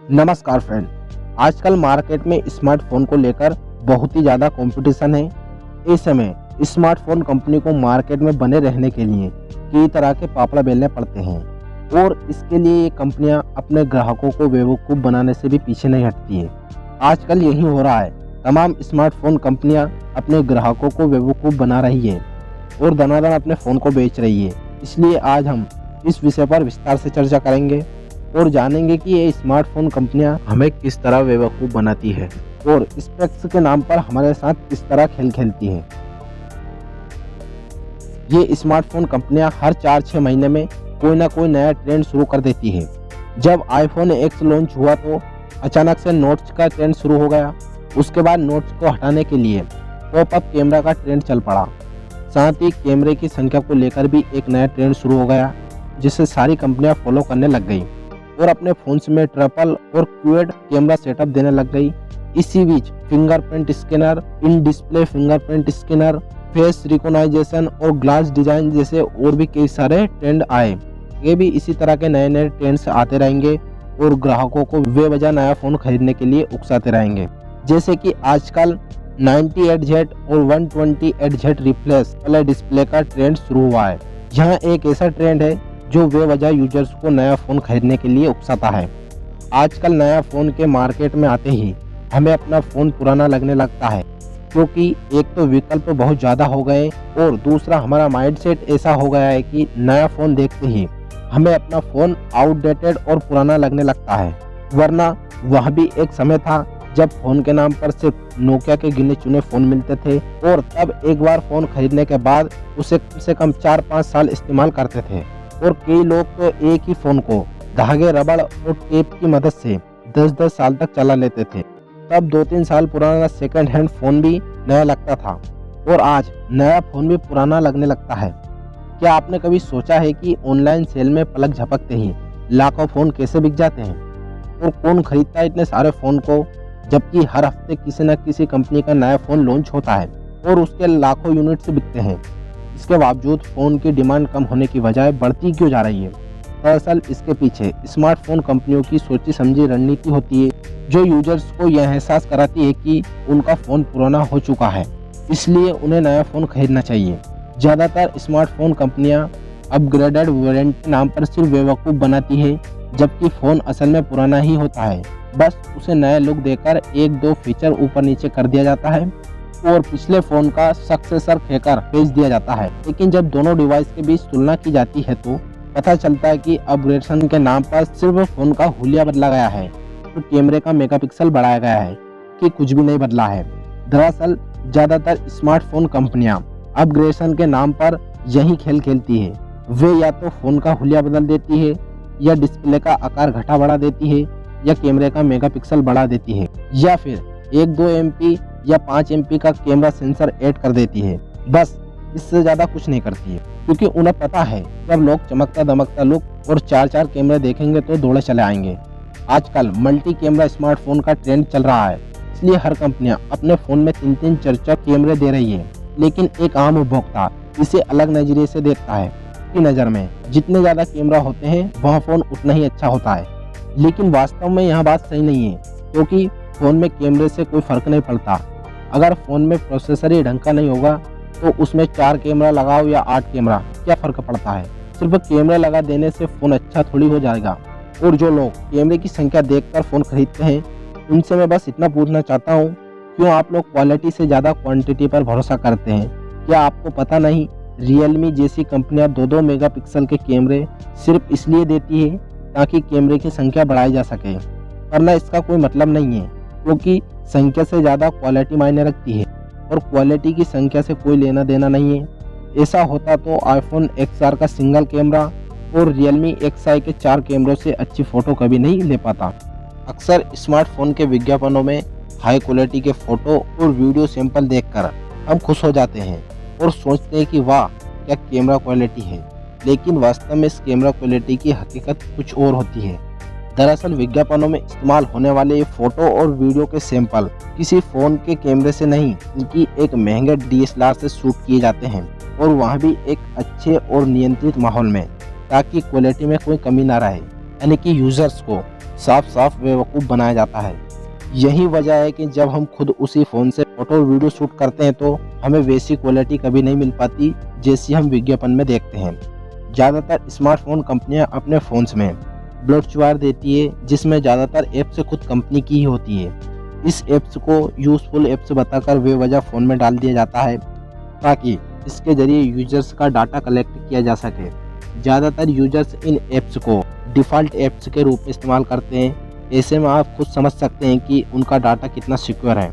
नमस्कार फ्रेंड। आजकल मार्केट में स्मार्टफोन को लेकर बहुत ही ज़्यादा कंपटीशन है। इस समय स्मार्टफोन कंपनी को मार्केट में बने रहने के लिए कई तरह के पापड़ बेलने पड़ते हैं और इसके लिए ये कंपनियां अपने ग्राहकों को बेवकूफ़ बनाने से भी पीछे नहीं हटती है। आजकल यही हो रहा है, तमाम स्मार्टफोन कंपनियां अपने ग्राहकों को बेवकूफ़ बना रही है और दनादन अपने फ़ोन को बेच रही है। इसलिए आज हम इस विषय पर विस्तार से चर्चा करेंगे और जानेंगे कि ये स्मार्टफोन कंपनियां हमें किस तरह बेवकूफ़ बनाती है और स्पेक्स के नाम पर हमारे साथ किस तरह खेल खेलती है। ये स्मार्टफोन कंपनियां हर 4-6 महीने में कोई ना कोई नया ट्रेंड शुरू कर देती है। जब आईफोन X लॉन्च हुआ तो अचानक से नोट्स का ट्रेंड शुरू हो गया। उसके बाद नोट्स को हटाने के लिए पॉपअप कैमरा का ट्रेंड चल पड़ा। साथ ही कैमरे की संख्या को लेकर भी एक नया ट्रेंड शुरू हो गया, जिसे सारी कंपनियां फॉलो करने लग गई और अपने फोन्स में ट्रिपल और क्वाड कैमरा सेटअप देने लग गई। इसी बीच fingerprint scanner, in display fingerprint scanner, face recognization और ग्लास डिजाइन जैसे और भी कई सारे ट्रेंड आए। ये भी इसी तरह के नए नए ट्रेंड्स आते रहेंगे और ग्राहकों को बेवजह नया फोन खरीदने के लिए उकसाते रहेंगे। जैसे कि आजकल 98Z और 128Z रिप्लेस वाले डिस्प्ले का ट्रेंड शुरू हुआ है। यहाँ एक ऐसा ट्रेंड है जो बेवजह यूजर्स को नया फ़ोन खरीदने के लिए उकसाता है। आजकल नया फ़ोन के मार्केट में आते ही हमें अपना फ़ोन पुराना लगने लगता है, क्योंकि एक तो विकल्प बहुत ज़्यादा हो गए और दूसरा हमारा माइंडसेट ऐसा हो गया है कि नया फ़ोन देखते ही हमें अपना फ़ोन आउटडेटेड और पुराना लगने लगता है। वरना वह भी एक समय था जब फ़ोन के नाम पर सिर्फ नोकिया के गिने चुने फ़ोन मिलते थे और तब एक बार फ़ोन खरीदने के बाद उसे कम से कम 4-5 साल इस्तेमाल करते थे और कई लोग तो एक ही फ़ोन को धागे, रबड़ और टेप की मदद से 10-10 साल तक चला लेते थे। तब 2-3 साल पुराना सेकंड हैंड फ़ोन भी नया लगता था और आज नया फ़ोन भी पुराना लगने लगता है। क्या आपने कभी सोचा है कि ऑनलाइन सेल में पलक झपकते ही लाखों फ़ोन कैसे बिक जाते हैं और कौन खरीदता है इतने सारे फ़ोन को, जबकि हर हफ्ते किसी न किसी कंपनी का नया फ़ोन लॉन्च होता है और उसके लाखों यूनिट्स बिकते हैं। इसके बावजूद फ़ोन की डिमांड कम होने की बजाय बढ़ती क्यों जा रही है? दरअसल इसके पीछे स्मार्टफोन कंपनियों की सोची समझी रणनीति होती है, जो यूजर्स को यह एहसास कराती है कि उनका फ़ोन पुराना हो चुका है, इसलिए उन्हें नया फ़ोन खरीदना चाहिए। ज़्यादातर स्मार्टफोन कंपनियां अपग्रेडेड वेरिएंट के नाम पर सिर्फ बेवकूफ़ बनाती है, जबकि फ़ोन असल में पुराना ही होता है। बस उसे नया लुक देकर 1-2 फीचर ऊपर नीचे कर दिया जाता है और पिछले फ़ोन का सक्सेसर कहकर बेच दिया जाता है। लेकिन जब दोनों डिवाइस के बीच तुलना की जाती है तो पता चलता है कि अपग्रेडेशन के नाम पर सिर्फ फ़ोन का हुलिया बदला गया है, तो कैमरे का मेगापिक्सल बढ़ाया गया है कि कुछ भी नहीं बदला है। दरअसल ज़्यादातर स्मार्टफोन कंपनियां अपग्रेडेशन के नाम पर यही खेल खेलती है। वे या तो फ़ोन का हुलिया बदल देती है, या डिस्प्ले का आकार घटा बढ़ा देती है, या कैमरे का मेगापिक्सल बढ़ा देती है, या फिर 1-2 MP या 5 MP का कैमरा सेंसर ऐड कर देती है। बस इससे ज़्यादा कुछ नहीं करती है, क्योंकि उन्हें पता है जब लोग चमकता दमकता लुक और 4-4 कैमरे देखेंगे तो दौड़े चले आएंगे। आजकल मल्टी कैमरा स्मार्टफोन का ट्रेंड चल रहा है, इसलिए हर कंपनियां अपने फ़ोन में 3-3 4-4 कैमरे दे रही है। लेकिन एक आम उपभोक्ता इसे अलग नज़रिए से देखता है। की नज़र में जितने ज़्यादा कैमरा होते हैं वह फ़ोन उतना ही अच्छा होता है, लेकिन वास्तव में यह बात सही नहीं है, क्योंकि फ़ोन में कैमरे से कोई फ़र्क नहीं पड़ता। अगर फ़ोन में प्रोसेसर ही ढंग का नहीं होगा तो उसमें 4 कैमरा लगाओ या 8 कैमरा, क्या फ़र्क पड़ता है? सिर्फ कैमरा लगा देने से फ़ोन अच्छा थोड़ी हो जाएगा। और जो लोग कैमरे की संख्या देखकर फ़ोन खरीदते हैं, उनसे मैं बस इतना पूछना चाहता हूँ, क्यों आप लोग क्वालिटी से ज़्यादा क्वांटिटी पर भरोसा करते हैं? क्या आपको पता नहीं रियलमी जैसी कंपनियां 2-2 मेगापिक्सल के कैमरे सिर्फ इसलिए देती है ताकि कैमरे की संख्या बढ़ाई जा सके, वरना इसका कोई मतलब नहीं है, क्योंकि संख्या से ज़्यादा क्वालिटी मायने रखती है और क्वालिटी की संख्या से कोई लेना देना नहीं है। ऐसा होता तो आईफोन XR का सिंगल कैमरा और रियलमी XI के 4 कैमरों से अच्छी फ़ोटो कभी नहीं ले पाता। अक्सर स्मार्टफोन के विज्ञापनों में हाई क्वालिटी के फ़ोटो और वीडियो सैंपल देखकर हम खुश हो जाते हैं और सोचते हैं कि वाह क्या कैमरा क्वालिटी है, लेकिन वास्तव में इस कैमरा क्वालिटी की हकीकत कुछ और होती है। दरअसल विज्ञापनों में इस्तेमाल होने वाले फ़ोटो और वीडियो के सैंपल किसी फ़ोन के कैमरे से नहीं, बल्कि एक महंगे DSLR से शूट किए जाते हैं, और वह भी एक अच्छे और नियंत्रित माहौल में, ताकि क्वालिटी में कोई कमी ना रहे। यानी कि यूजर्स को साफ साफ बेवकूफ़ बनाया जाता है। यही वजह है कि जब हम खुद उसी फ़ोन से फ़ोटो और वीडियो शूट करते हैं तो हमें वैसी क्वालिटी कभी नहीं मिल पाती जैसी हम विज्ञापन में देखते हैं। ज़्यादातर स्मार्टफ़ोन कंपनियां अपने फ़ोन्स में ब्रोशर देती है जिसमें ज़्यादातर ऐप्स खुद कंपनी की ही होती है। इस ऐप्स को यूज़फुल ऐप्स बताकर बेवजह फ़ोन में डाल दिया जाता है ताकि इसके ज़रिए यूजर्स का डाटा कलेक्ट किया जा सके। ज़्यादातर यूजर्स इन ऐप्स को डिफ़ॉल्ट ऐप्स के रूप में इस्तेमाल करते हैं। ऐसे में आप खुद समझ सकते हैं कि उनका डाटा कितना सिक्योर है।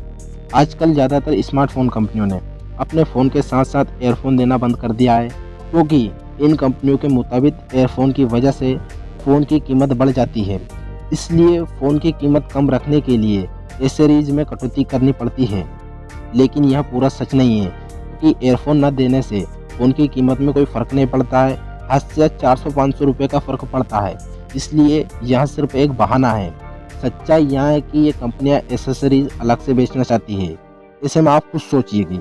आजकल ज़्यादातर स्मार्टफ़ोन कंपनियों ने अपने फ़ोन के साथ साथ एयरफ़ोन देना बंद कर दिया है क्योंकि इन कंपनियों के मुताबिक एयरफ़ोन की वजह से फ़ोन की कीमत बढ़ जाती है। इसलिए फ़ोन की कीमत कम रखने के लिए एसेसरीज में कटौती करनी पड़ती है। लेकिन यह पूरा सच नहीं है क्योंकि एयरफ़ोन न देने से फ़ोन की कीमत में कोई फ़र्क नहीं पड़ता है। हद से 400-500 रुपये का फ़र्क पड़ता है। इसलिए यह सिर्फ एक बहाना है। सच्चाई यह है कि ये कंपनियां एसेसरीज अलग से बेचना चाहती है। ऐसे में आप खुद सोचिए कि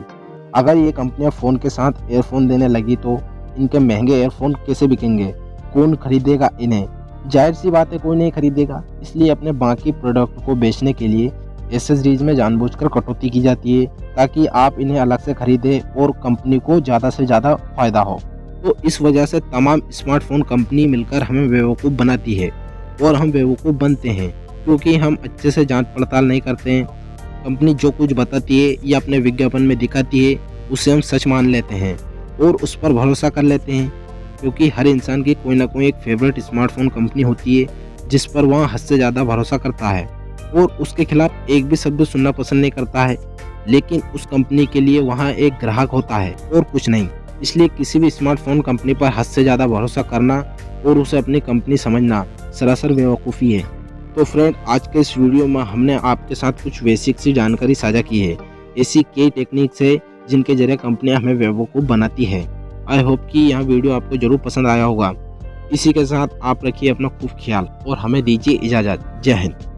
अगर ये कंपनियां फ़ोन के साथ एयरफ़ोन देने लगी तो इनके महंगे एयरफ़ोन कैसे बिकेंगे? कौन खरीदेगा इन्हें? जाहिर सी बात है कोई नहीं खरीदेगा। इसलिए अपने बाकी प्रोडक्ट को बेचने के लिए एसेसरीज में जानबूझकर कटौती की जाती है ताकि आप इन्हें अलग से खरीदें और कंपनी को ज़्यादा से ज़्यादा फ़ायदा हो। तो इस वजह से तमाम स्मार्टफ़ोन कंपनी मिलकर हमें बेवकूफ़ बनाती है और हम बेवकूफ़ बनते हैं क्योंकि हम अच्छे से जांच पड़ताल नहीं करते हैं। कंपनी जो कुछ बताती है या अपने विज्ञापन में दिखाती है उसे हम सच मान लेते हैं और उस पर भरोसा कर लेते हैं क्योंकि हर इंसान की कोई ना कोई एक फेवरेट स्मार्टफ़ोन कंपनी होती है जिस पर वह हद से ज़्यादा भरोसा करता है और उसके खिलाफ एक भी शब्द सुनना पसंद नहीं करता है। लेकिन उस कंपनी के लिए वहाँ एक ग्राहक होता है और कुछ नहीं। इसलिए किसी भी स्मार्टफ़ोन कंपनी पर हद से ज़्यादा भरोसा करना और उसे अपनी कंपनी समझना सरासर बेवकूफ़ी है। तो फ्रेंड, आज के इस वीडियो में हमने आपके साथ कुछ बेसिक सी जानकारी साझा की है। ऐसी कई टेक्निक्स है जिनके जरिए कंपनियां हमें बेवकूफ़ बनाती है। आई होप कि यह वीडियो आपको ज़रूर पसंद आया होगा। इसी के साथ आप रखिए अपना खूब ख्याल और हमें दीजिए इजाज़त। जय हिंद।